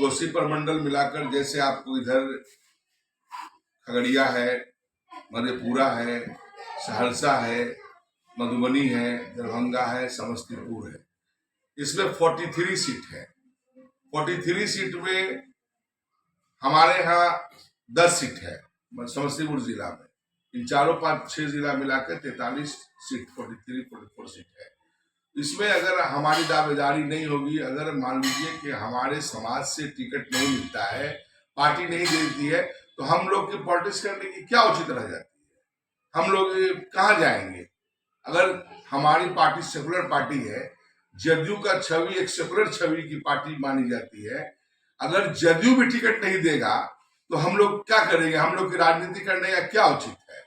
कोसी प्रमंडल मिलाकर, जैसे आपको इधर खगड़िया है, मधेपुरा है, सहरसा है, मधुबनी है, दरभंगा है, समस्तीपुर है, इसमें 43 सीट है। 43 सीट में हमारे यहाँ 10 सीट है समस्तीपुर जिला में। इन चारों 5-6 जिला मिलाकर 43 सीट 44 सीट है। इसमें अगर हमारी दावेदारी नहीं होगी, अगर मान लीजिए कि हमारे समाज से टिकट नहीं मिलता है, पार्टी नहीं देती है, तो हम लोग की पॉलिटिक्स करने की क्या उचित रह जाती है? हम लोग कहाँ जाएंगे? अगर हमारी पार्टी सेकुलर पार्टी है, जदयू का छवि एक सेकुलर छवि की पार्टी मानी जाती है, अगर जदयू भी टिकट नहीं देगा तो हम लोग क्या करेंगे? हम लोग की राजनीति करने का क्या उचित है?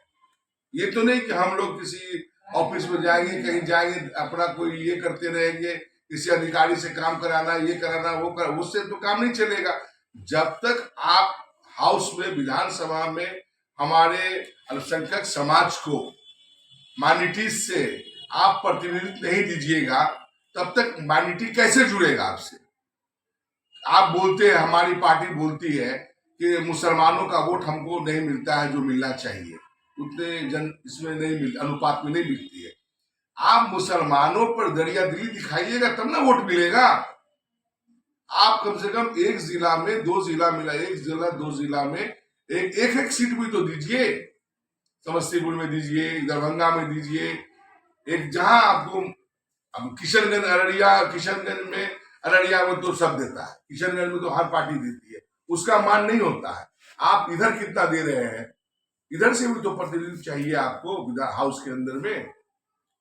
ये तो नहीं कि हम लोग किसी ऑफिस में जाएंगे, कहीं जाएंगे, अपना कोई ये करते रहेंगे, किसी अधिकारी से काम कराना, ये कराना, वो कराना, उससे तो काम नहीं चलेगा। जब तक आप हाउस में, विधानसभा में हमारे अल्पसंख्यक समाज को माइनॉरिटीज से आप प्रतिनिधित्व नहीं दीजिएगा, तब तक माइनॉरिटी कैसे जुड़ेगा आपसे? आप बोलते हैं, हमारी पार्टी बोलती है कि मुसलमानों का वोट हमको नहीं मिलता है जो मिलना चाहिए, उतने जन इसमें नहीं मिल, अनुपात में नहीं मिलती है। आप मुसलमानों पर दरिया दिली दिखाइएगा तब ना वोट मिलेगा। आप कम से कम एक जिला में 2 जिला मिला, एक जिला 2 जिला में एक सीट भी तो दीजिए। समस्तीपुर में दीजिए, दरभंगा में दीजिए, एक जहां आपको, अब किशनगंज अररिया में तो सब देता है, किशनगंज में तो हर पार्टी देती है, उसका मान नहीं होता है। आप इधर कितना दे रहे हैं? इधर से भी तो प्रतिनिधित्व चाहिए आपको हाउस के अंदर में।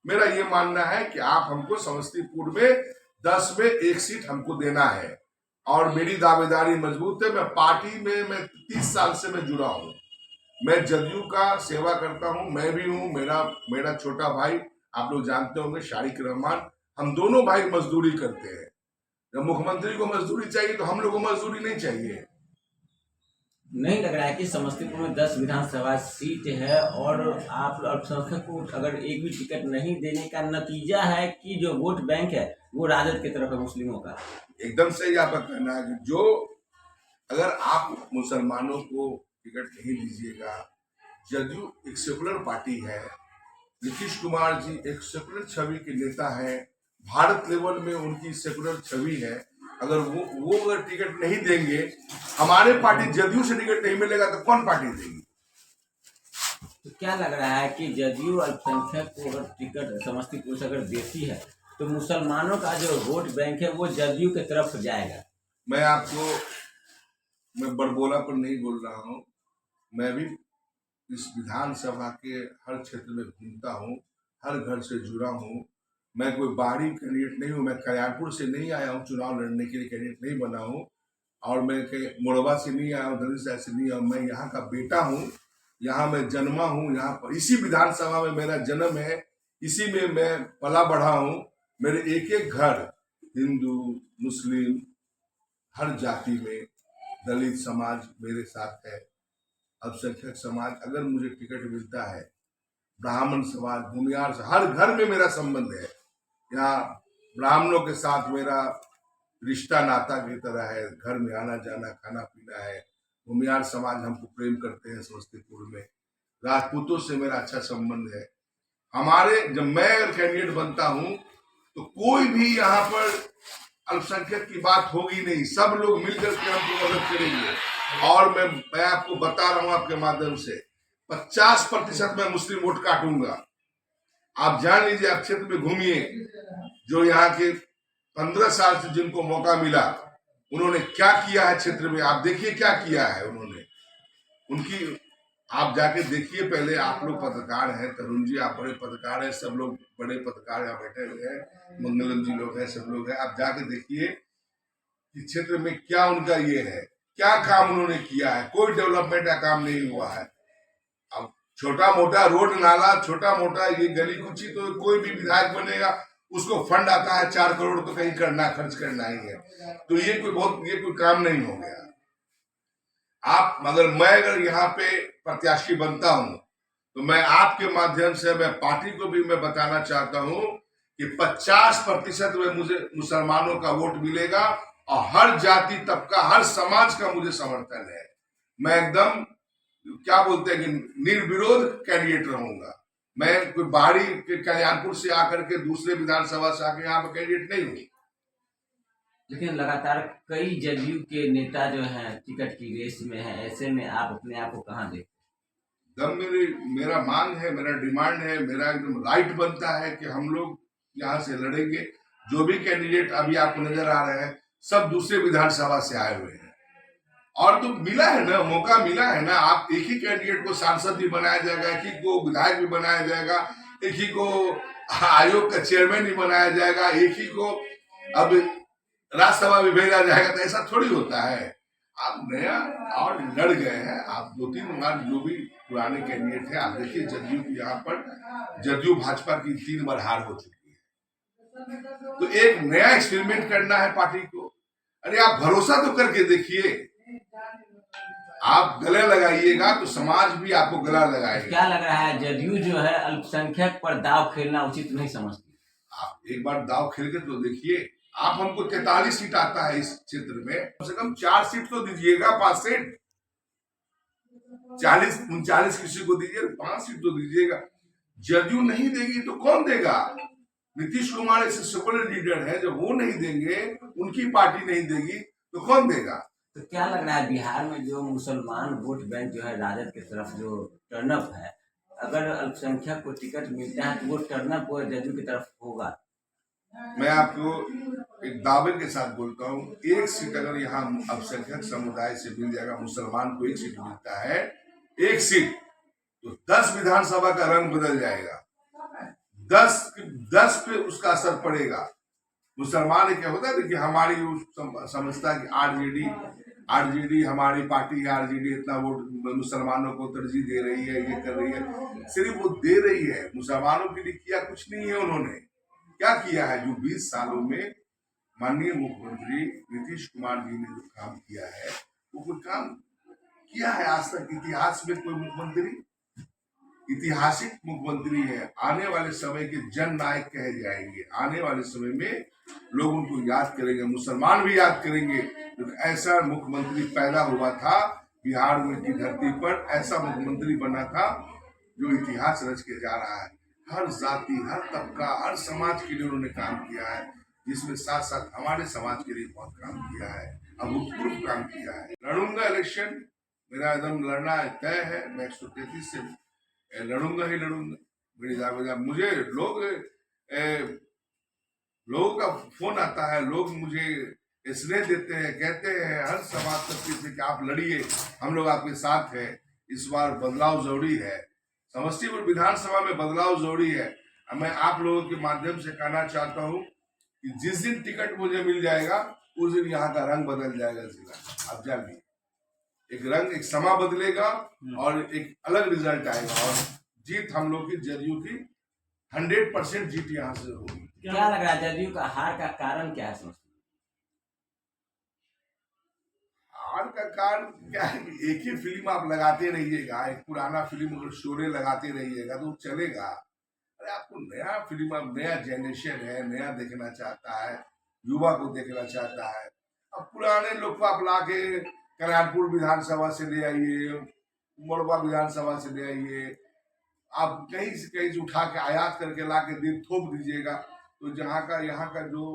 मेरा ये मानना है कि आप हमको समस्तीपुर में 10 में 1 सीट हमको देना है, और मेरी दावेदारी मजबूत है। मैं पार्टी में 30 साल से मैं जुड़ा हूँ, मैं जदयू का सेवा करता हूँ, मैं भी हूँ, मेरा छोटा भाई आप लोग जानते होंगे शारिक रहमान, हम दोनों भाई मजदूरी करते हैं। जब मुख्यमंत्री को मजदूरी चाहिए तो हम लोग को मजदूरी नहीं चाहिए। नहीं लग रहा है कि समस्तीपुर में 10 विधानसभा सीट है और आप अल्पसंख्यक को अगर एक भी टिकट नहीं देने का नतीजा है कि जो वोट बैंक है वो राजद की तरफ है, मुस्लिमों का। एकदम सही आपका कहना है कि जो अगर आप मुसलमानों को टिकट नहीं दीजिएगा, जदयू एक सेकुलर पार्टी है, नीतीश कुमार जी एक सेकुलर छवि के नेता है, भारत लेवल में उनकी सेकुलर छवि है, अगर वो अगर टिकट नहीं देंगे, हमारे पार्टी जदयू से टिकट नहीं मिलेगा तो कौन पार्टी देगी? तो क्या लग रहा है कि जदयू अल्पसंख्यक को अगर टिकट समस्तीपुर से अगर देती है तो मुसलमानों का जो वोट बैंक है वो जदयू की तरफ जाएगा? मैं बड़बोला पर नहीं बोल रहा हूँ, मैं भी इस विधानसभा के हर क्षेत्र में घूमता हूँ, हर घर से जुड़ा हूँ। मैं कोई बाहरी कैंडिडेट नहीं हूँ, मैं कल्याणपुर से नहीं आया हूँ चुनाव लड़ने के लिए, कैंडिडेट नहीं बना हूँ, और मैं मोड़वा से नहीं आया हूँ, धनुषा से नहीं आया हूँ। मैं यहाँ का बेटा हूँ, यहाँ मैं जन्मा हूँ, यहाँ पर इसी विधानसभा में मेरा जन्म है, इसी में मैं पला बढ़ा हूँ। मेरे एक घर, हिंदू मुस्लिम हर जाति में, दलित समाज मेरे साथ है, अल्पसंख्यक समाज, अगर मुझे टिकट मिलता है, ब्राह्मण समाज, भूमिहार से, हर घर में मेरा संबंध है। यहाँ ब्राह्मणों के साथ मेरा रिश्ता नाता की तरह है, घर में आना जाना, खाना पीना है। भूमिहार समाज हमको प्रेम करते हैं समस्तीपुर में, राजपूतों से मेरा अच्छा संबंध है। हमारे जब मैं कैंडिडेट बनता हूँ तो कोई भी यहाँ पर अल्पसंख्यक की बात होगी नहीं, सब लोग मिलकर के हमको मदद करेंगे। और मैं आपको बता रहा हूँ आपके माध्यम से, 50% मैं मुस्लिम वोट काटूंगा। आप जान लीजिए, आप क्षेत्र में घूमिए, जो यहाँ के 15 साल से जिनको मौका मिला उन्होंने क्या किया है क्षेत्र में, आप देखिए क्या किया है उन्होंने, उनकी आप जाके देखिए। पहले आप लोग पत्रकार हैं, तरुण जी आप बड़े पत्रकार हैं, सब लोग बड़े पत्रकार यहाँ बैठे हुए हैं, मंगलम जी लोग हैं, सब लोग हैं, आप जाके देखिए कि क्षेत्र में क्या उनका ये है, क्या काम उन्होंने किया है। कोई डेवलपमेंट का काम नहीं हुआ है। अब छोटा मोटा रोड नाला, छोटा मोटा ये गली कुची, तो कोई भी विधायक बनेगा उसको फंड आता है 4 करोड़ तो कहीं खर्च करना ही है, तो ये कोई काम नहीं हो गया। मैं अगर यहाँ पे प्रत्याशी बनता हूँ तो मैं आपके माध्यम से मैं पार्टी को भी मैं बताना चाहता हूँ कि 50% में मुझे मुसलमानों का वोट मिलेगा, और हर जाति तबका हर समाज का मुझे समर्थन है। मैं एकदम क्या बोलते हैं कि निर्विरोध कैंडिडेट रहूंगा। मैं कोई बाहरी कल्याणपुर से आकर के दूसरे विधानसभा से आकर यहाँ पर कैंडिडेट नहीं हूँ। लेकिन लगातार कई जदयू के नेता जो हैं टिकट की रेस में हैं, ऐसे में आप अपने आप को कहाँ देखते? दम मेरा मांग है, मेरा डिमांड है, मेरा एकदम राइट बनता है कि हम लोग यहाँ से लड़ेंगे। जो भी कैंडिडेट अभी आपको नजर आ रहे हैं सब दूसरे विधानसभा से आए हुए हैं, और तो मिला है ना, मौका मिला है ना। आप एक ही कैंडिडेट को सांसद भी बनाया जाएगा, एक ही को विधायक भी बनाया जाएगा, एक ही को आयोग का चेयरमैन भी बनाया जाएगा, एक ही को अब राज्यसभा में भेजा जाएगा। तो ऐसा थोड़ी होता है। आप नया और लड़ गए हैं, आप 2-3 बार जो भी पुराने कैंडिडेट है, आप देखिए जदयू यहाँ पर जदयू भाजपा की 3 बार हार हो चुकी है। तो एक नया एक्सपेरिमेंट करना है पार्टी को। अरे आप भरोसा तो करके देखिए, आप गले लगाइएगा तो समाज भी आपको गला लगाएगा। क्या लग रहा है जदयू जो है अल्पसंख्यक पर दाव खेलना उचित नहीं समझती? आप एक बार दाव खेल के तो देखिए। आप हमको 43 सीट आता है इस क्षेत्र में, कम से कम 4 सीट तो दीजिएगा, 5 सीट 40-39 किसी को दीजिए, 5 सीट तो दीजिएगा। जदयू नहीं देगी तो कौन देगा? नीतीश कुमार ऐसे सुपर लीडर है, जब वो नहीं देंगे, उनकी पार्टी नहीं देगी तो कौन देगा? तो क्या लग रहा है बिहार में जो मुसलमान वोट बैंक जो है राजद की तरफ जो टर्नअप है, अगर अल्पसंख्यक को टिकट मिलता है तो वो टर्नअप जदयू की तरफ होगा? मैं आपको एक दावे के साथ बोलता हूँ, 1 सीट अगर यहाँ अल्पसंख्यक समुदाय से मिल जाएगा, मुसलमान को 1 सीट मिलता है, 1 सीट, तो 10 विधानसभा का रंग बदल जाएगा। 10 पे उसका असर पड़ेगा। मुसलमान क्या होता है कि हमारी समझता है कि आरजेडी हमारी पार्टी है, आरजेडी इतना वोट मुसलमानों को तरजीह दे रही है, ये कर रही है। सिर्फ वो दे रही है, मुसलमानों के लिए किया कुछ नहीं है। उन्होंने क्या किया है? जो 20 सालों में माननीय मुख्यमंत्री नीतीश कुमार जी ने जो काम किया है, वो कोई काम किया है आज तक इतिहास में? कोई मुख्यमंत्री ऐतिहासिक मुख्यमंत्री है, आने वाले समय के जन नायक कहे जाएंगे। आने वाले समय में लोग उनको याद करेंगे, मुसलमान भी याद करेंगे। तो ऐसा मुख्यमंत्री पैदा हुआ था बिहार में की धरती पर, ऐसा मुख्यमंत्री बना था जो इतिहास रच के जा रहा है। हर जाति, हर तबका, हर समाज के लिए उन्होंने काम किया है, जिसमें साथ साथ हमारे समाज के लिए बहुत काम किया है, अभूतपूर्व काम किया है। लड़ूंगा इलेक्शन, मेरा एकदम लड़ना तय है। मैं 133 से लड़ूंगा ही लड़ूंगा। मेरी दावेदार मुझे लोगों का फोन आता है, लोग मुझे स्नेह देते हैं, कहते हैं हर समाज तबके से कि आप लड़िए, हम लोग आपके साथ हैं। इस बार बदलाव जरूरी है, समस्तीपुर विधानसभा में बदलाव जरूरी है। मैं आप लोगों के माध्यम से कहना चाहता हूँ कि जिस दिन टिकट मुझे मिल जाएगा उस दिन यहाँ का रंग बदल जाएगा जिला। आप जानिए, एक रंग, एक समा बदलेगा और एक अलग रिजल्ट आएगा, और जीत हम लोग की जदयू की 100% जीत यहाँ से होगी। क्या लग रहा है जदयू का हार का कारण क्या है समझते? हार का कारण क्या है? एक ही फिल्म आप लगाते रहिएगा, एक पुराना फिल्म अगर शोरे लगाते रहिएगा तो चलेगा। अरे आपको नया फिल्म, अब नया जनरेशन है, नया देखना चाहता है, युवा को देखना चाहता है। अब पुराने लोग को आप लाके कल्याणपुर विधानसभा से ले आइए, मोड़वा विधानसभा से ले आइए, आप कहीं से उठा के आयात करके ला के दिन थोप दीजिएगा, तो यहाँ का जो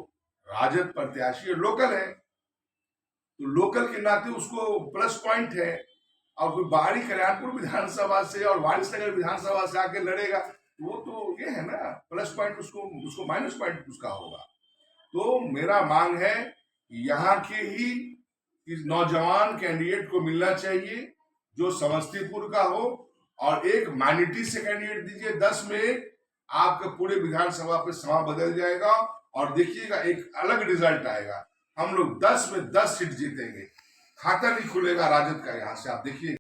राजद प्रत्याशी है लोकल है, तो लोकल के नाते उसको प्लस पॉइंट है। और कोई बाहरी कल्याणपुर विधानसभा से और वारिसनगर विधानसभा से आके लड़ेगा, वो तो ये है ना, प्लस पॉइंट उसको माइनस पॉइंट उसका होगा। तो मेरा मांग है यहाँ के ही इस नौजवान कैंडिडेट को मिलना चाहिए जो समस्तीपुर का हो, और एक माइनॉरिटी से कैंडिडेट दीजिए। 10 में आपके पूरे विधानसभा पे समा बदल जाएगा, और देखिएगा एक अलग रिजल्ट आएगा। हम लोग 10 में 10 सीट जीतेंगे, खाता नहीं खुलेगा राजद का यहाँ से, आप देखिए।